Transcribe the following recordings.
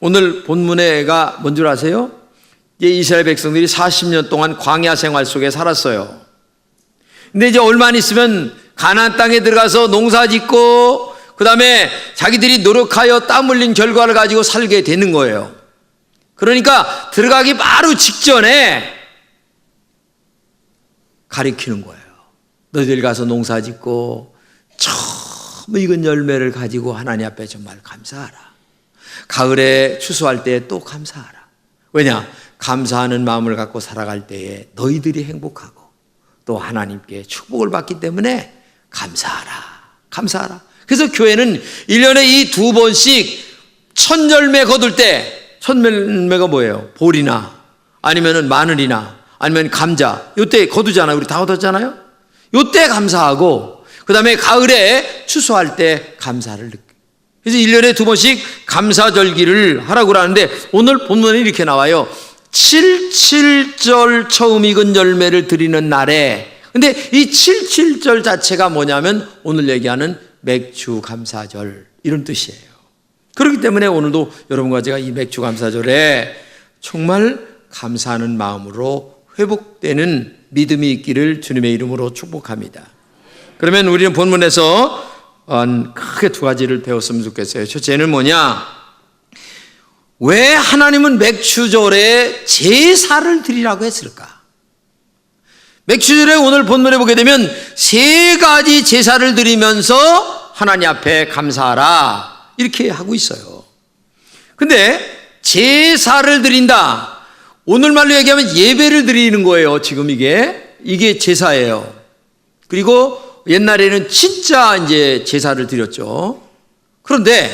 오늘 본문에가 뭔 줄 아세요? 이스라엘 백성들이 40년 동안 광야 생활 속에 살았어요. 근데 이제 얼마 안 있으면 가나안 땅에 들어가서 농사 짓고 그 다음에 자기들이 노력하여 땀 흘린 결과를 가지고 살게 되는 거예요. 그러니까 들어가기 바로 직전에 가리키는 거예요. 너희들 가서 농사 짓고 처음 익은 열매를 가지고 하나님 앞에 정말 감사하라. 가을에 추수할 때 또 감사하라. 왜냐? 감사하는 마음을 갖고 살아갈 때에 너희들이 행복하고 또 하나님께 축복을 받기 때문에 감사하라. 감사하라. 그래서 교회는 1년에 이 2번씩 첫 열매 거둘 때, 첫 열매가 뭐예요? 보리나 아니면은 마늘이나 아니면 감자, 요때 거두잖아요. 우리 다 거뒀잖아요. 요때 감사하고 그 다음에 가을에 추수할 때 감사를 느껴요. 그래서 1년에 2번씩 감사절기를 하라고 그러는데 오늘 본문에 이렇게 나와요. 77절 처음 익은 열매를 드리는 날에, 근데 이 77절 자체가 뭐냐면 오늘 얘기하는 맥주 감사절 이런 뜻이에요. 그렇기 때문에 오늘도 여러분과 제가 이 맥주 감사절에 정말 감사하는 마음으로 회복되는 믿음이 있기를 주님의 이름으로 축복합니다. 그러면 우리는 본문에서 크게 2가지를 배웠으면 좋겠어요. 첫째는 뭐냐? 왜 하나님은 맥주절에 제사를 드리라고 했을까? 맥주절에 오늘 본문에 보게 되면 3가지 제사를 드리면서 하나님 앞에 감사하라 이렇게 하고 있어요. 근데 제사를 드린다, 오늘말로 얘기하면 예배를 드리는 거예요. 지금 이게 제사예요. 그리고 옛날에는 진짜 이제 제사를 드렸죠. 그런데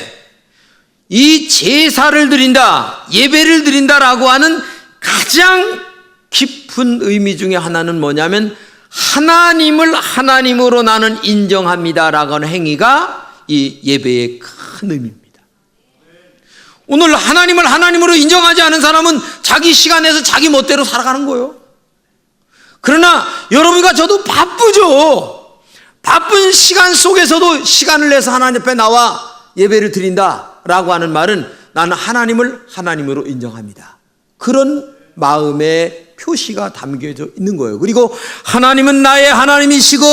이 제사를 드린다, 예배를 드린다라고 하는 가장 깊은 의미 중에 하나는 뭐냐면 하나님을 하나님으로 나는 인정합니다라고 하는 행위가 이 예배의 큰 의미입니다. 오늘 하나님을 하나님으로 인정하지 않은 사람은 자기 시간에서 자기 멋대로 살아가는 거예요. 그러나 여러분과 저도 바쁘죠. 바쁜 시간 속에서도 시간을 내서 하나님 앞에 나와 예배를 드린다라고 하는 말은 나는 하나님을 하나님으로 인정합니다. 그런 마음의 표시가 담겨져 있는 거예요. 그리고 하나님은 나의 하나님이시고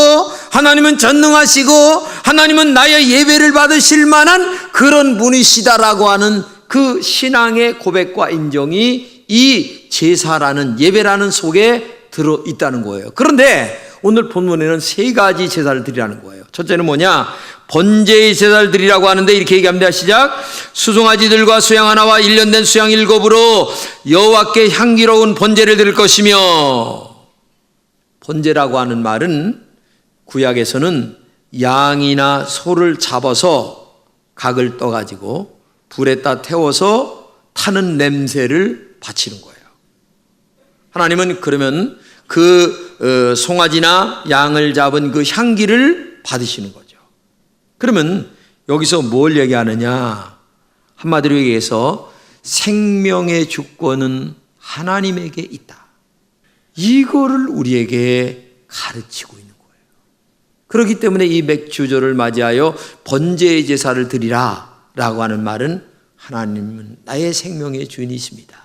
하나님은 전능하시고 하나님은 나의 예배를 받으실 만한 그런 분이시다라고 하는 그 신앙의 고백과 인정이 이 제사라는 예배라는 속에 들어있다는 거예요. 그런데 오늘 본문에는 3가지 제사를 드리라는 거예요. 첫째는 뭐냐? 번제의 제사를 드리라고 하는데 이렇게 얘기합니다. 시작. 수송아지들과 수양 하나와 1년 된 수양 7으로 여호와께 향기로운 번제를 드릴 것이며, 번제라고 하는 말은 구약에서는 양이나 소를 잡아서 각을 떠가지고 불에다 태워서 타는 냄새를 바치는 거예요. 하나님은 그러면 그 송아지나 양을 잡은 그 향기를 받으시는 거죠. 그러면 여기서 뭘 얘기하느냐? 한마디로 얘기해서 생명의 주권은 하나님에게 있다. 이거를 우리에게 가르치고 있는 거예요. 그렇기 때문에 이 맥주절을 맞이하여 번제의 제사를 드리라 라고 하는 말은 하나님은 나의 생명의 주인이십니다.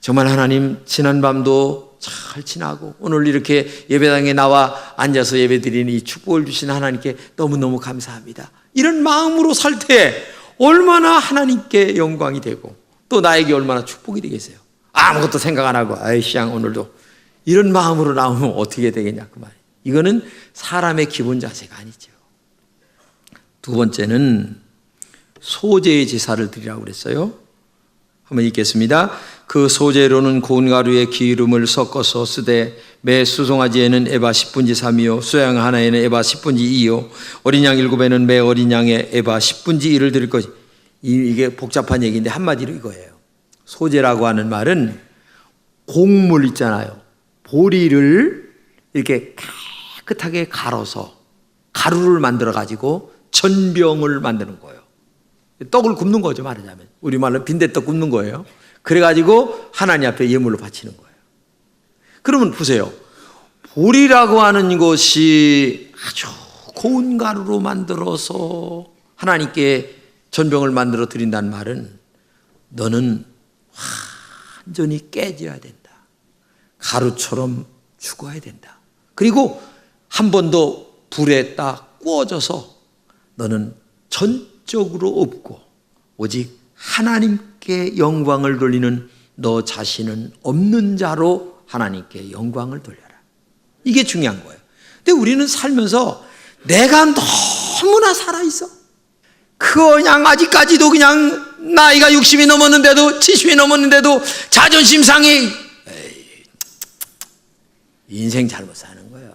정말 하나님, 지난 밤도 잘 지나고 오늘 이렇게 예배당에 나와 앉아서 예배드리는 이 축복을 주신 하나님께 너무너무 감사합니다. 이런 마음으로 살 때 얼마나 하나님께 영광이 되고 또 나에게 얼마나 축복이 되겠어요. 아무것도 생각 안 하고 아이씨양 오늘도 이런 마음으로 나오면 어떻게 되겠냐 그 말이에요. 이거는 사람의 기본 자세가 아니죠. 2번째는 소제의 제사를 드리라고 그랬어요. 한번 읽겠습니다. 그 소제로는 고운 가루에 기름을 섞어서 쓰되 매 수송아지에는 에바 10분지 3이요 수양 하나에는 에바 10분지 2요 어린 양 7에는 매 어린 양에 에바 10분지 1을 드릴 것이. 이게 복잡한 얘기인데 한마디로 이거예요. 소제라고 하는 말은 곡물 있잖아요. 보리를 이렇게 깨끗하게 갈아서 가루를 만들어 가지고 전병을 만드는 거예요. 떡을 굽는 거죠, 말하자면. 우리말로 빈대떡 굽는 거예요. 그래가지고 하나님 앞에 예물로 바치는 거예요. 그러면 보세요. 보리라고 하는 것이 아주 고운 가루로 만들어서 하나님께 전병을 만들어 드린다는 말은 너는 완전히 깨져야 된다. 가루처럼 죽어야 된다. 그리고 한 번 더 불에 딱 구워져서 너는 전적으로 없고 오직 하나님께 영광을 돌리는 너 자신은 없는 자로 하나님께 영광을 돌려라. 이게 중요한 거예요. 근데 우리는 살면서 내가 너무나 살아있어. 그냥 아직까지도 그냥 나이가 60이 넘었는데도 70이 넘었는데도 자존심 상해. 인생 잘못 사는 거예요.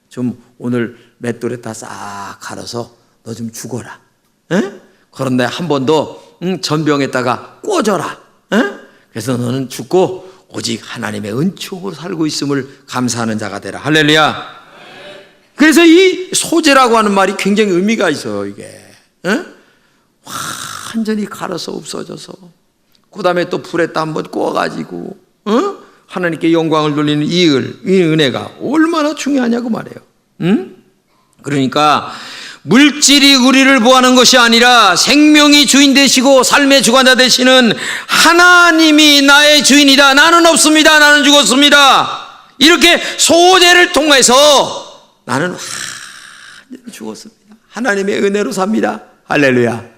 좀 오늘 맷돌에 다 싹 갈아서 너 좀 죽어라. 에? 그런데 한 번 더 전병에다가 꽂아라. 에? 그래서 너는 죽고 오직 하나님의 은총으로 살고 있음을 감사하는 자가 되라. 할렐루야. 그래서 이 소재라고 하는 말이 굉장히 의미가 있어요. 이게 에? 완전히 갈아서 없어져서 그 다음에 또 불에다 한번 구워가지고 하나님께 영광을 돌리는 이 은혜가 얼마나 중요하냐고 말해요. 그러니까 물질이 우리를 보호하는 것이 아니라 생명이 주인 되시고 삶의 주관자 되시는 하나님이 나의 주인이다. 나는 없습니다. 나는 죽었습니다. 이렇게 소재를 통해서 나는 완전히 죽었습니다. 하나님의 은혜로 삽니다. 할렐루야.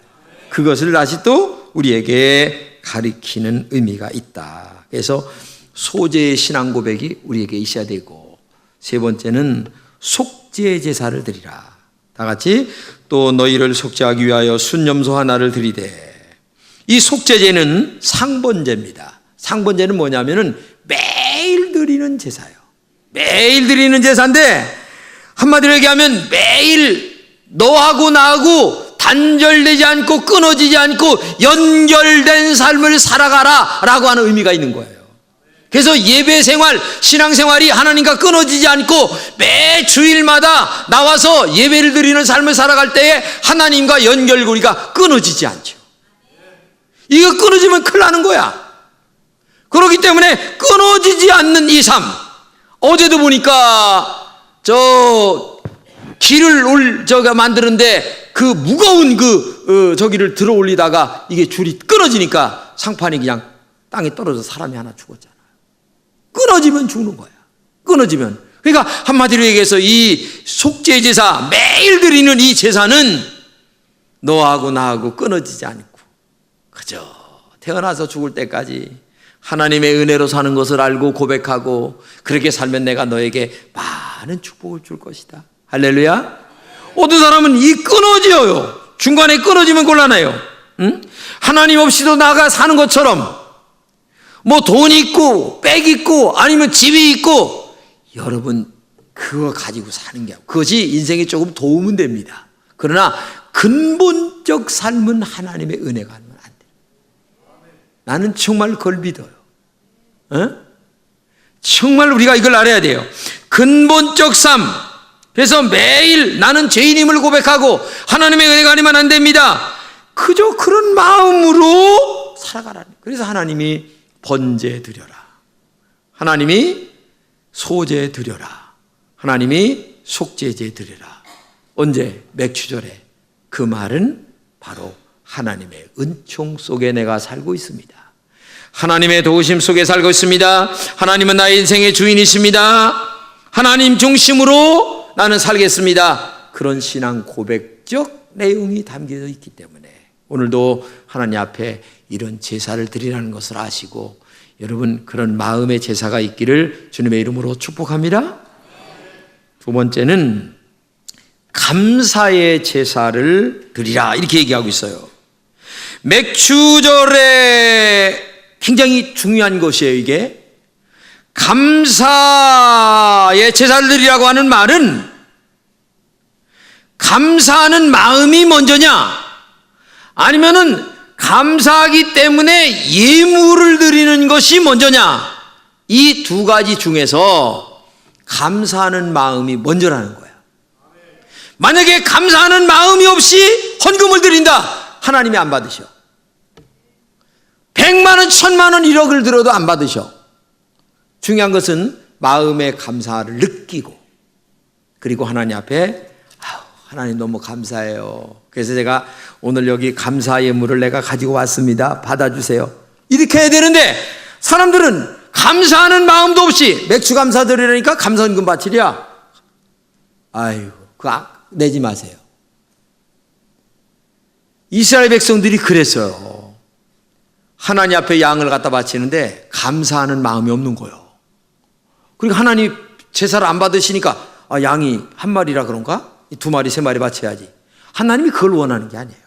그것을 다시 또 우리에게 가리키는 의미가 있다. 그래서 소재의 신앙 고백이 우리에게 있어야 되고, 세 번째는 속죄 제사를 드리라. 다 같이 또 너희를 속죄하기 위하여 순염소 하나를 드리되. 이 속죄제는 상번제입니다. 상번제는 뭐냐면은 매일 드리는 제사예요. 매일 드리는 제사인데 한마디로 얘기하면 매일 너하고 나하고 단절되지 않고 끊어지지 않고 연결된 삶을 살아가라 라고 하는 의미가 있는 거예요. 그래서 예배 생활, 신앙 생활이 하나님과 끊어지지 않고 매 주일마다 나와서 예배를 드리는 삶을 살아갈 때에 하나님과 연결고리가 끊어지지 않죠. 이거 끊어지면 큰일 나는 거야. 그렇기 때문에 끊어지지 않는 이 삶. 어제도 보니까 길을 만드는데 그 무거운 저기를 들어 올리다가 이게 줄이 끊어지니까 상판이 그냥 땅에 떨어져 사람이 하나 죽었잖아요. 끊어지면 죽는 거야. 끊어지면. 그러니까 한마디로 얘기해서 이 속죄 제사, 매일 드리는 이 제사는 너하고 나하고 끊어지지 않고 그저 태어나서 죽을 때까지 하나님의 은혜로 사는 것을 알고 고백하고 그렇게 살면 내가 너에게 많은 축복을 줄 것이다. 할렐루야. 어떤 사람은 이 끊어져요. 중간에 끊어지면 곤란해요. 응? 하나님 없이도 나가 사는 것처럼 뭐 돈 있고 백 있고 아니면 집이 있고 여러분 그거 가지고 사는 게 그것이 인생에 조금 도움은 됩니다. 그러나 근본적 삶은 하나님의 은혜가 아니면 안 돼요. 나는 정말 그걸 믿어요. 정말 우리가 이걸 알아야 돼요. 근본적 삶. 그래서 매일 나는 죄인임을 고백하고 하나님의 은혜가 아니면 안 됩니다. 그저 그런 마음으로 살아가라는. 그래서 하나님이 번제 드려라. 하나님이 소제 드려라. 하나님이 속죄제 드려라. 언제? 맥추절에. 그 말은 바로 하나님의 은총 속에 내가 살고 있습니다. 하나님의 도우심 속에 살고 있습니다. 하나님은 나의 인생의 주인이십니다. 하나님 중심으로 나는 살겠습니다. 그런 신앙 고백적 내용이 담겨져 있기 때문에 오늘도 하나님 앞에 이런 제사를 드리라는 것을 아시고 여러분 그런 마음의 제사가 있기를 주님의 이름으로 축복합니다. 두 번째는 감사의 제사를 드리라 이렇게 얘기하고 있어요. 맥추절에 굉장히 중요한 것이에요. 이게 감사의 제사를 드리라고 하는 말은 감사하는 마음이 먼저냐 아니면은 감사하기 때문에 예물을 드리는 것이 먼저냐, 이 두 가지 중에서 감사하는 마음이 먼저라는 거야. 만약에 감사하는 마음이 없이 헌금을 드린다, 하나님이 안 받으셔. 100만 원, 1000만 원, 1억을 들어도 안 받으셔. 중요한 것은 마음의 감사를 느끼고 그리고 하나님 앞에 하나님 너무 감사해요. 그래서 제가 오늘 여기 감사 예물을 내가 가지고 왔습니다. 받아주세요. 이렇게 해야 되는데 사람들은 감사하는 마음도 없이 맥주 감사드리려니까 감사헌금 바치랴. 아이고, 그거 내지 마세요. 이스라엘 백성들이 그랬어요. 하나님 앞에 양을 갖다 바치는데 감사하는 마음이 없는 거예요. 그러니까 하나님 제사를 안 받으시니까 양이 한 마리라 그런가? 2마리, 3마리 바쳐야지. 하나님이 그걸 원하는 게 아니에요.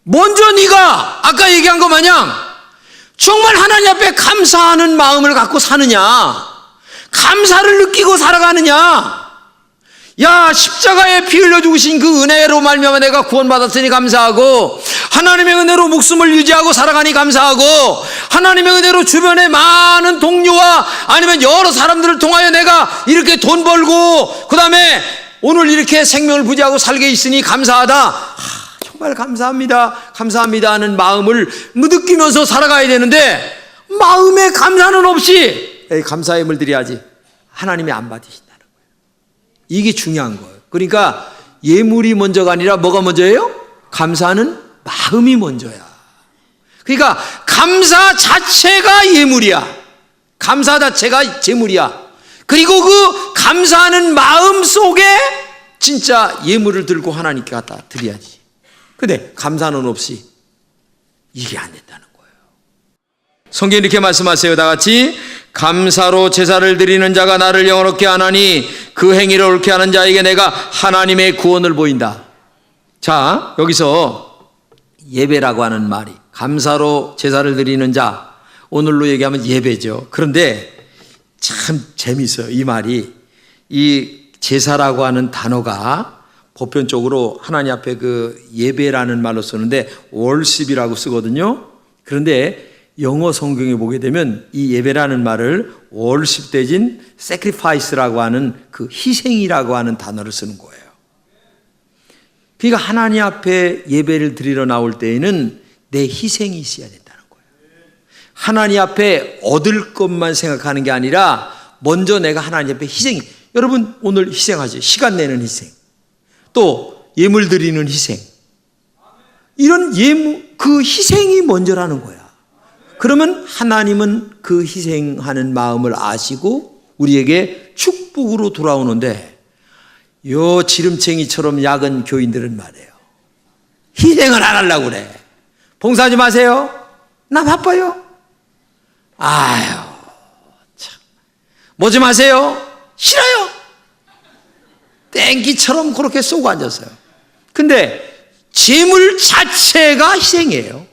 먼저 네가 아까 얘기한 것 마냥 정말 하나님 앞에 감사하는 마음을 갖고 사느냐, 감사를 느끼고 살아가느냐. 야, 십자가에 피 흘려 죽으신 그 은혜로 말미암아 내가 구원받았으니 감사하고, 하나님의 은혜로 목숨을 유지하고 살아가니 감사하고, 하나님의 은혜로 주변에 많은 동료와 아니면 여러 사람들을 통하여 내가 이렇게 돈 벌고 그 다음에 오늘 이렇게 생명을 부지하고 살게 있으니 감사하다. 정말 감사합니다, 감사합니다 하는 마음을 느끼면서 살아가야 되는데 마음에 감사는 없이 감사의 예물 드려야지. 하나님이 안 받으신다는 거예요. 이게 중요한 거예요. 그러니까 예물이 먼저가 아니라 뭐가 먼저예요? 감사하는 마음이 먼저야. 그러니까 감사 자체가 예물이야. 감사 자체가 제물이야. 그리고 그 감사하는 마음 속에 진짜 예물을 들고 하나님께 갖다 드려야지. 근데 감사는 없이 이게 안 된다는 거예요. 성경이 이렇게 말씀하세요. 다 같이. 감사로 제사를 드리는 자가 나를 영원롭게 하나니 그 행위를 옳게 하는 자에게 내가 하나님의 구원을 보인다. 자, 여기서 예배라고 하는 말이, 감사로 제사를 드리는 자, 오늘로 얘기하면 예배죠. 그런데 참 재밌어요. 이 말이, 이 제사라고 하는 단어가 보편적으로 하나님 앞에 그 예배라는 말로 쓰는데 월십이라고 쓰거든요. 그런데 영어 성경에 보게 되면 이 예배라는 말을 월십 대신 sacrifice라고 하는 그 희생이라고 하는 단어를 쓰는 거예요. 그러니까 하나님 앞에 예배를 드리러 나올 때에는 내 희생이 있어야 된다는 거예요. 하나님 앞에 얻을 것만 생각하는 게 아니라 먼저 내가 하나님 앞에 희생이, 여러분 오늘 희생하죠. 시간 내는 희생, 또 예물 드리는 희생, 이런 그 희생이 먼저라는 거야. 그러면 하나님은 그 희생하는 마음을 아시고 우리에게 축복으로 돌아오는데, 요 지름챙이처럼 작은 교인들은 말이에요, 희생을 안 하려고 그래. 봉사하지 마세요, 나 바빠요. 아유 참, 뭐 좀 하세요, 싫어요. 땡기처럼 그렇게 쏘고 앉았어요. 근데 재물 자체가 희생이에요.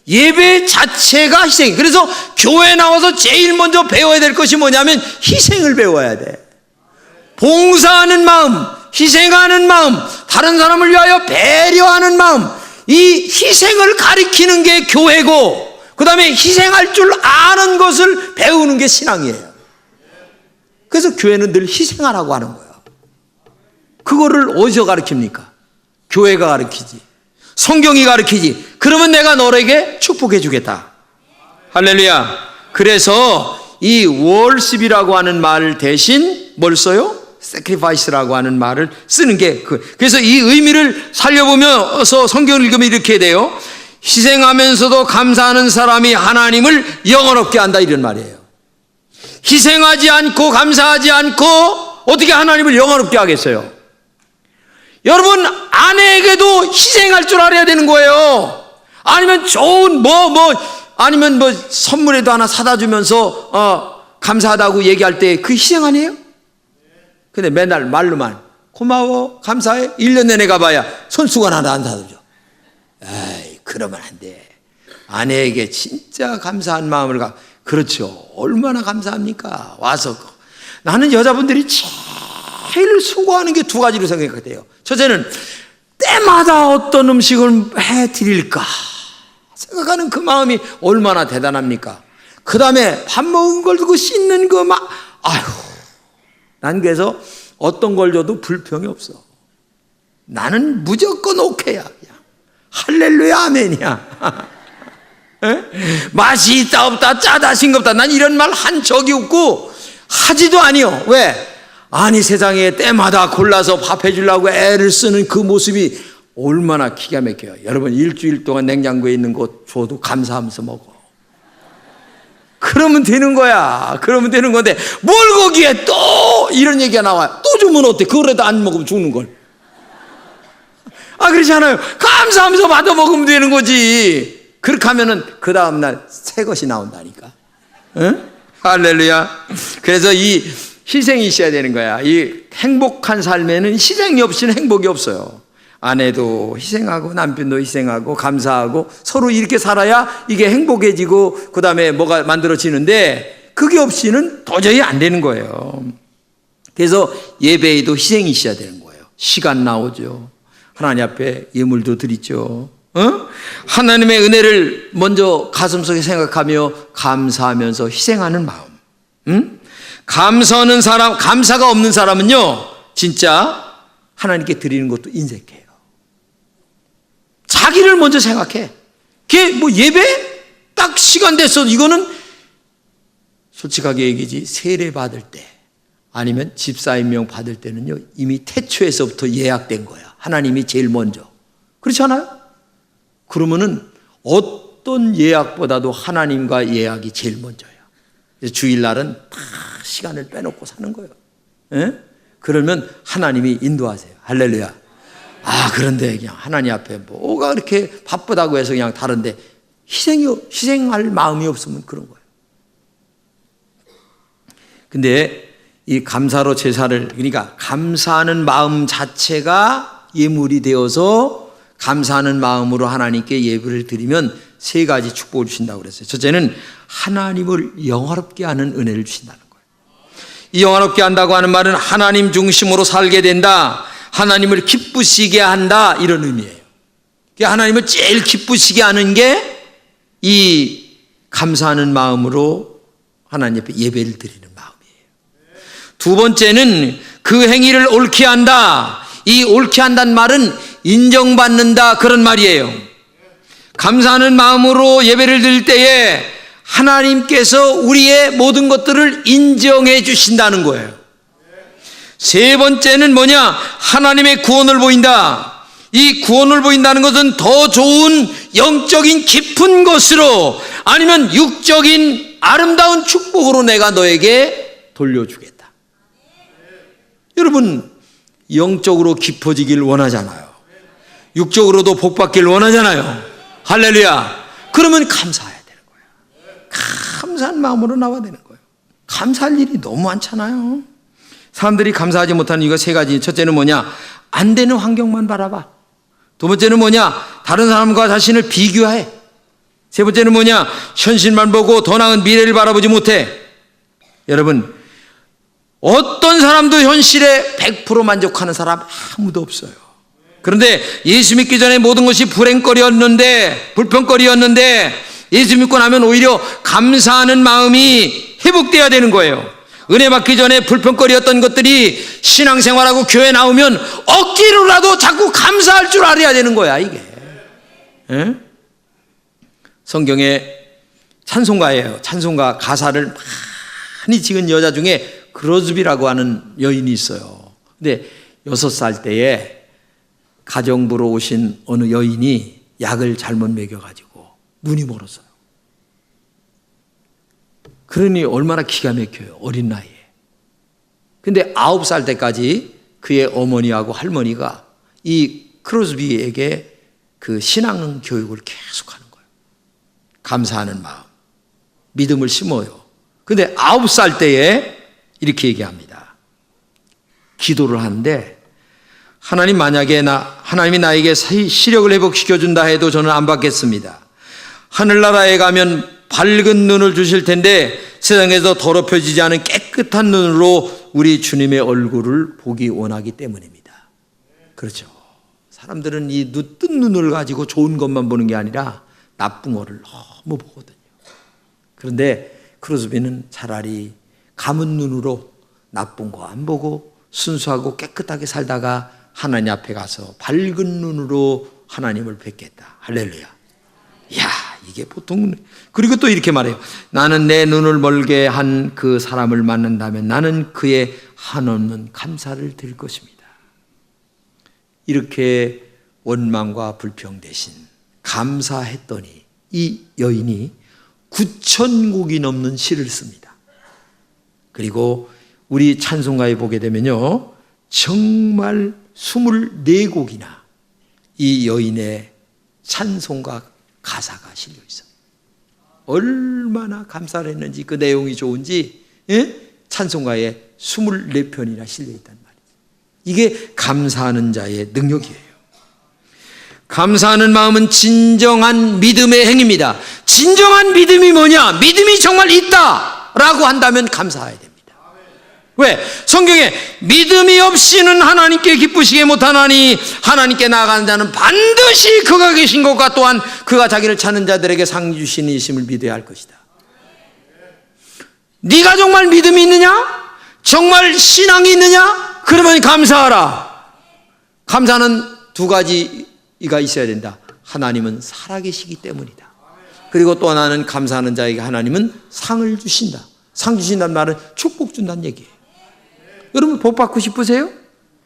예배 자체가 희생. 그래서 교회 나와서 제일 먼저 배워야 될 것이 뭐냐면 희생을 배워야 돼. 봉사하는 마음, 희생하는 마음, 다른 사람을 위하여 배려하는 마음, 이 희생을 가리키는 게 교회고, 그 다음에 희생할 줄 아는 것을 배우는 게 신앙이에요. 그래서 교회는 늘 희생하라고 하는 거예요. 그거를 어디서 가르칩니까? 교회가 가르치지, 성경이 가르치지. 그러면 내가 너에게 축복해 주겠다. 할렐루야. 그래서 이 월십이라고 하는 말 대신 뭘 써요? sacrifice라고 하는 말을 쓰는 게 그래서 이 의미를 살려보면서 성경을 읽으면 이렇게 돼요. 희생하면서도 감사하는 사람이 하나님을 영원롭게 한다, 이런 말이에요. 희생하지 않고 감사하지 않고 어떻게 하나님을 영원롭게 하겠어요? 여러분, 아내에게도 희생할 줄 알아야 되는 거예요. 아니면 좋은 아니면 선물에도 하나 사다 주면서 감사하다고 얘기할 때 그 희생 아니에요? 근데 맨날 말로만 고마워, 감사해, 1년 내내 가봐야 손수건 하나 안 사다 줘. 에이, 그러면 안 돼. 아내에게 진짜 감사한 마음을 그렇죠. 얼마나 감사합니까? 와서. 나는 여자분들이 제일 수고하는 게 두 가지로 생각해요. 첫째는 때마다 어떤 음식을 해드릴까 생각하는 그 마음이 얼마나 대단합니까? 그 다음에 밥 먹은 걸 두고 씻는 그 아휴, 난 그래서 어떤 걸 줘도 불평이 없어. 나는 무조건 오케이야. 할렐루야, 아멘이야. 맛이 있다 없다, 짜다 싱겁다, 난 이런 말 한 적이 없고 하지도 아니요. 왜? 아니 세상에 때마다 골라서 밥 해주려고 애를 쓰는 그 모습이 얼마나 기가 막혀요. 여러분 일주일 동안 냉장고에 있는 거 줘도 감사하면서 먹어. 그러면 되는 거야. 그러면 되는 건데 뭘 거기에 또 이런 얘기가 나와요. 또 주면 어때? 그거라도 안 먹으면 죽는 걸. 그렇지 않아요? 감사하면서 받아 먹으면 되는 거지. 그렇게 하면은 그 다음날 새 것이 나온다니까. 응? 할렐루야. 그래서 이 희생이 있어야 되는 거야. 이 행복한 삶에는 희생이 없이는 행복이 없어요. 아내도 희생하고 남편도 희생하고 감사하고 서로 이렇게 살아야 이게 행복해지고 그 다음에 뭐가 만들어지는데 그게 없이는 도저히 안 되는 거예요. 그래서 예배에도 희생이 있어야 되는 거예요. 시간 나오죠. 하나님 앞에 예물도 드리죠. 하나님의 은혜를 먼저 가슴속에 생각하며 감사하면서 희생하는 마음. 감사하는 사람, 감사가 없는 사람은요, 진짜 하나님께 드리는 것도 인색해요. 자기를 먼저 생각해. 그게 뭐 예배? 딱 시간 됐어. 이거는 솔직하게 얘기지, 세례 받을 때 아니면 집사임명 받을 때는요, 이미 태초에서부터 예약된 거야. 하나님이 제일 먼저. 그렇지 않아요? 그러면은 어떤 예약보다도 하나님과 예약이 제일 먼저예요. 주일날은 다 시간을 빼놓고 사는 거예요. 예? 그러면 하나님이 인도하세요. 할렐루야. 그런데 그냥 하나님 앞에 뭐가 그렇게 바쁘다고 해서 그냥 다른데 희생할 마음이 없으면 그런 거예요. 근데 이 감사로 제사를, 그러니까 감사하는 마음 자체가 예물이 되어서 감사하는 마음으로 하나님께 예배를 드리면 세 가지 축복을 주신다고 그랬어요. 첫째는 하나님을 영화롭게 하는 은혜를 주신다는 거예요. 이 영화롭게 한다고 하는 말은 하나님 중심으로 살게 된다, 하나님을 기쁘시게 한다, 이런 의미예요. 하나님을 제일 기쁘시게 하는 게 이 감사하는 마음으로 하나님 앞에 예배를 드리는 마음이에요. 두 번째는 그 행위를 옳게 한다. 이 옳게 한다는 말은 인정받는다, 그런 말이에요. 감사하는 마음으로 예배를 드릴 때에 하나님께서 우리의 모든 것들을 인정해 주신다는 거예요. 세 번째는 뭐냐? 하나님의 구원을 보인다. 이 구원을 보인다는 것은 더 좋은 영적인 깊은 것으로, 아니면 육적인 아름다운 축복으로 내가 너에게 돌려주겠다. 여러분, 영적으로 깊어지길 원하잖아요. 육적으로도 복받길 원하잖아요. 할렐루야. 그러면 감사해야 되는 거예요. 감사한 마음으로 나와야 되는 거예요. 감사할 일이 너무 많잖아요. 사람들이 감사하지 못하는 이유가 세 가지. 첫째는 뭐냐? 안 되는 환경만 바라봐. 두 번째는 뭐냐? 다른 사람과 자신을 비교해. 세 번째는 뭐냐? 현실만 보고 더 나은 미래를 바라보지 못해. 여러분, 어떤 사람도 현실에 100% 만족하는 사람 아무도 없어요. 그런데 예수 믿기 전에 모든 것이 불행거리였는데, 불평거리였는데, 예수 믿고 나면 오히려 감사하는 마음이 회복돼야 되는 거예요. 은혜 받기 전에 불평거리였던 것들이 신앙생활하고 교회 나오면 억지로라도 자꾸 감사할 줄 알아야 되는 거야, 이게. 예? 성경에 찬송가예요. 찬송가 가사를 많이 지은 여자 중에 크로즈비라고 하는 여인이 있어요. 근데 6살 때에 가정부로 오신 어느 여인이 약을 잘못 먹여가지고 눈이 멀었어요. 그러니 얼마나 기가 막혀요, 어린 나이에. 근데 9살 때까지 그의 어머니하고 할머니가 이 크로스비에게 그 신앙 교육을 계속 하는 거예요. 감사하는 마음, 믿음을 심어요. 근데 9살 때에 이렇게 얘기합니다. 기도를 하는데, 하나님, 만약에 하나님이 나에게 시력을 회복시켜준다 해도 저는 안 받겠습니다. 하늘나라에 가면 밝은 눈을 주실 텐데 세상에서 더럽혀지지 않은 깨끗한 눈으로 우리 주님의 얼굴을 보기 원하기 때문입니다. 그렇죠. 사람들은 이 뜬 눈을 가지고 좋은 것만 보는 게 아니라 나쁜 거를 너무 보거든요. 그런데 크로스비는 차라리 감은 눈으로 나쁜 거 안 보고 순수하고 깨끗하게 살다가 하나님 앞에 가서 밝은 눈으로 하나님을 뵙겠다. 할렐루야. 이야, 이게 보통. 그리고 또 이렇게 말해요. 나는 내 눈을 멀게 한 그 사람을 만난다면 나는 그의 한없는 감사를 드릴 것입니다. 이렇게 원망과 불평 대신 감사했더니 이 여인이 9,000곡이 넘는 시를 씁니다. 그리고 우리 찬송가에 보게 되면요, 정말 24곡이나 이 여인의 찬송가 가사가 실려 있어요. 얼마나 감사를 했는지, 그 내용이 좋은지, 찬송가에 24편이나 실려 있단 말이에요. 이게 감사하는 자의 능력이에요. 감사하는 마음은 진정한 믿음의 행위입니다. 진정한 믿음이 뭐냐? 믿음이 정말 있다라고 한다면 감사해야 됩니다. 왜? 성경에 믿음이 없이는 하나님께 기쁘시게 못하나니 하나님께 나아가는 자는 반드시 그가 계신 것과 또한 그가 자기를 찾는 자들에게 상 주시는 이심을 믿어야 할 것이다. 네가 정말 믿음이 있느냐? 정말 신앙이 있느냐? 그러면 감사하라. 감사는 두 가지가 있어야 된다. 하나님은 살아계시기 때문이다. 그리고 또 하나는 감사하는 자에게 하나님은 상을 주신다. 상 주신다는 말은 축복 준다는 얘기예요. 여러분 복 받고 싶으세요?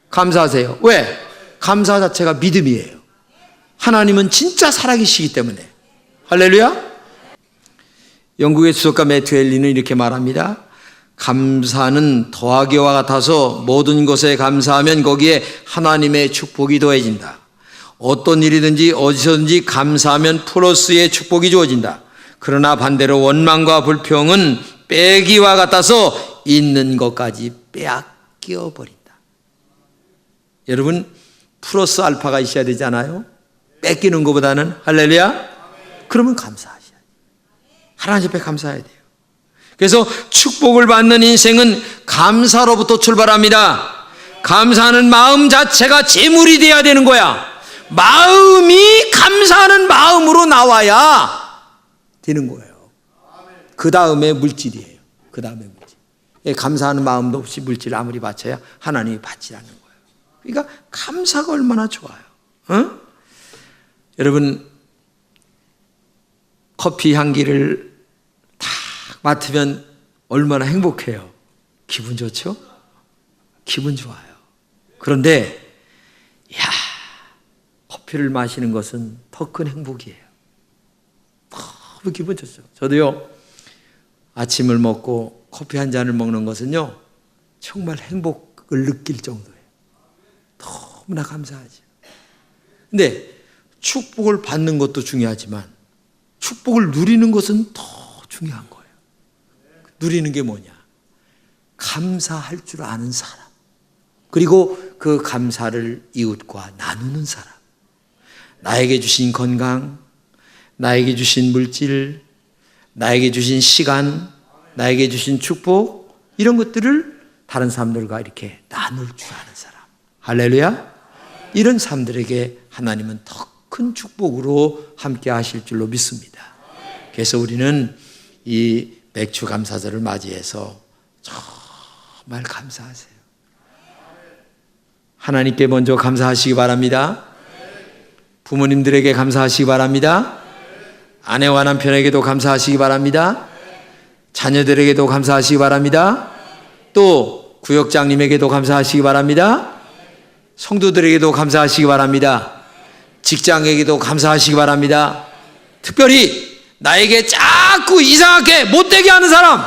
감사하세요. 왜? 감사 자체가 믿음이에요. 하나님은 진짜 살아계시기 때문에. 할렐루야. 영국의 주석가 매튜 헨리는 이렇게 말합니다. 감사는 더하기와 같아서 모든 것에 감사하면 거기에 하나님의 축복이 더해진다. 어떤 일이든지 어디서든지 감사하면 플러스의 축복이 주어진다. 그러나 반대로 원망과 불평은 빼기와 같아서 있는 것까지 빼앗겨 버린다. 여러분 플러스 알파가 있어야 되잖아요. 뺏기는 것보다는. 할렐루야. 그러면 감사하셔야 돼요. 하나님 앞에 감사해야 돼요. 그래서 축복을 받는 인생은 감사로부터 출발합니다. 감사하는 마음 자체가 재물이 돼야 되는 거야. 마음이 감사하는 마음으로 나와야 되는 거예요. 그 다음에 물질이에요. 그 다음에 물질. 감사하는 마음도 없이 물질을 아무리 바쳐야 하나님이 받지 않는 거예요. 그러니까 감사가 얼마나 좋아요. 어? 여러분 커피 향기를 딱 맡으면 얼마나 행복해요. 기분 좋죠? 기분 좋아요. 그런데 커피를 마시는 것은 더 큰 행복이에요. 너무 기분 좋죠. 저도요, 아침을 먹고 커피 한 잔을 먹는 것은요, 정말 행복을 느낄 정도예요. 너무나 감사하죠. 근데 축복을 받는 것도 중요하지만 축복을 누리는 것은 더 중요한 거예요. 누리는 게 뭐냐? 감사할 줄 아는 사람. 그리고 그 감사를 이웃과 나누는 사람. 나에게 주신 건강, 나에게 주신 물질, 나에게 주신 시간, 나에게 주신 축복, 이런 것들을 다른 사람들과 이렇게 나눌 줄 아는 사람. 할렐루야. 이런 사람들에게 하나님은 더 큰 축복으로 함께 하실 줄로 믿습니다. 그래서 우리는 이 맥주 감사절을 맞이해서 정말 감사하세요. 하나님께 먼저 감사하시기 바랍니다. 부모님들에게 감사하시기 바랍니다. 아내와 남편에게도 감사하시기 바랍니다. 자녀들에게도 감사하시기 바랍니다. 또 구역장님에게도 감사하시기 바랍니다. 성도들에게도 감사하시기 바랍니다. 직장에게도 감사하시기 바랍니다. 특별히 나에게 자꾸 이상하게 못되게 하는 사람,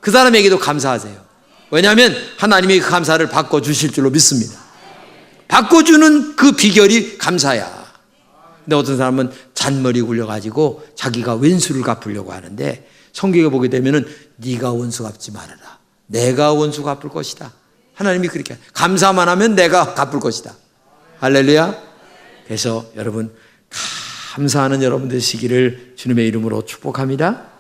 그 사람에게도 감사하세요. 왜냐하면 하나님이 그 감사를 바꿔주실 줄로 믿습니다. 바꿔주는 그 비결이 감사야. 근데 어떤 사람은 잔머리 굴려가지고 자기가 왼수를 갚으려고 하는데, 성경에 보게 되면은 네가 원수 갚지 말아라. 내가 원수 갚을 것이다. 하나님이 그렇게 감사만 하면 내가 갚을 것이다. 할렐루야. 그래서 여러분 감사하는 여러분 되시기를 주님의 이름으로 축복합니다.